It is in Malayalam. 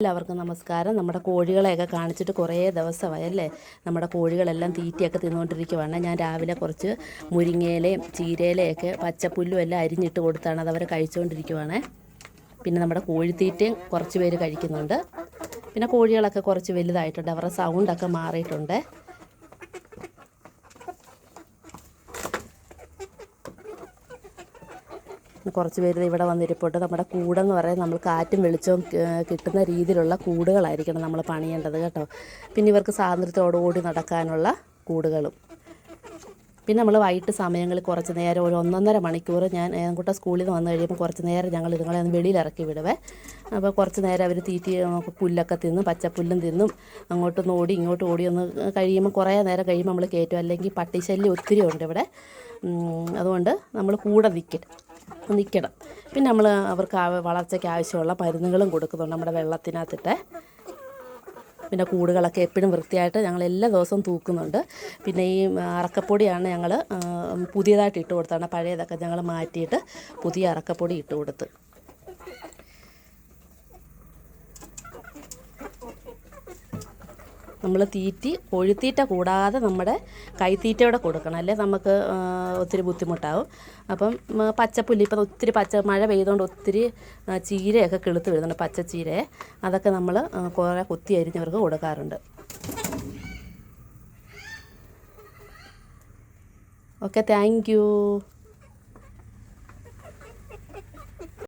എല്ലാവർക്കും നമസ്കാരം. നമ്മുടെ കോഴികളെയൊക്കെ കാണിച്ചിട്ട് കുറേ ദിവസമായല്ലേ. നമ്മുടെ കോഴികളെല്ലാം തീറ്റയൊക്കെ തിന്നുകൊണ്ടിരിക്കുവാണ്. ഞാൻ രാവിലെ കുറച്ച് മുരിങ്ങയിലയും ചീരയിലയൊക്കെ പച്ചപ്പുല്ലും എല്ലാം അരിഞ്ഞിട്ട് കൊടുത്താണ് അതവർ കഴിച്ചുകൊണ്ടിരിക്കുവാണ്. പിന്നെ നമ്മുടെ കോഴിത്തീറ്റയും കുറച്ച് പേര് കഴിക്കുന്നുണ്ട്. പിന്നെ കോഴികളൊക്കെ കുറച്ച് വലുതായിട്ടുണ്ട്, അവരുടെ സൗണ്ടൊക്കെ മാറിയിട്ടുണ്ട്. കുറച്ച് പേര് ഇവിടെ വന്നിരിപ്പുണ്ട്. നമ്മുടെ കൂടെന്ന് പറയുന്നത് നമ്മൾ കാറ്റും വെളിച്ചവും കിട്ടുന്ന രീതിയിലുള്ള കൂടുകളായിരിക്കണം നമ്മൾ പണിയേണ്ടത് കേട്ടോ. പിന്നെ ഇവർക്ക് സ്വാതന്ത്ര്യത്തോടെ ഓടി നടക്കാനുള്ള കൂടുകളും. പിന്നെ നമ്മൾ വൈകിട്ട് സമയങ്ങളിൽ കുറച്ച് നേരം ഒരു 1.5 മണിക്കൂർ ഞാൻ ഏൻകുട്ട സ്കൂളിൽ നിന്ന് വന്നു കഴിയുമ്പോൾ കുറച്ച് നേരം ഞങ്ങൾ ഇതുങ്ങളെ ഒന്ന് വെളിയിൽ ഇറക്കി വിടുവേ. അപ്പോൾ കുറച്ച് നേരം അവർ പുല്ലൊക്കെ തിന്നും, പച്ചപ്പുല്ലും തിന്നും, അങ്ങോട്ടൊന്ന് ഓടി ഇങ്ങോട്ട് ഓടി ഒന്ന് കഴിയുമ്പോൾ കുറേ നേരം കഴിയുമ്പോൾ നമ്മൾ കയറ്റും. അല്ലെങ്കിൽ പട്ടിശല്യം ഒത്തിരി ഉണ്ട് ഇവിടെ. അതുകൊണ്ട് നമ്മൾ കൂടെ നിൽക്കണം. പിന്നെ നമ്മൾ അവർക്ക് വളർച്ചയ്ക്ക് ആവശ്യമുള്ള മരുന്നുകളും കൊടുക്കുന്നുണ്ട് നമ്മുടെ വെള്ളത്തിനകത്തിട്ട്. പിന്നെ കൂടുകളൊക്കെ എപ്പോഴും വൃത്തിയായിട്ട് ഞങ്ങൾ എല്ലാ ദിവസവും തൂക്കുന്നുണ്ട്. പിന്നെ ഈ അറക്കപ്പൊടിയാണ് ഞങ്ങൾ പുതിയതായിട്ട് ഇട്ട് കൊടുത്താണ്. പഴയതൊക്കെ ഞങ്ങൾ മാറ്റിയിട്ട് പുതിയ അറക്കപ്പൊടി ഇട്ട് കൊടുത്ത്. നമ്മൾ കോഴിത്തീറ്റ കൂടാതെ നമ്മുടെ കൈത്തീറ്റയോടെ കൊടുക്കണം, അല്ലേ നമുക്ക് ഒത്തിരി ബുദ്ധിമുട്ടാവും. അപ്പം പച്ചപ്പുല്ല് ഇപ്പം ഒത്തിരി മഴ പെയ്തുകൊണ്ട് ഒത്തിരി ചീരയൊക്കെ കിളുത്ത് വരുന്നുണ്ട്, പച്ചച്ചീരയെ. അതൊക്കെ നമ്മൾ കുറേ കൊത്തി അരിഞ്ഞവർക്ക് കൊടുക്കാറുണ്ട്. Okay, thank you.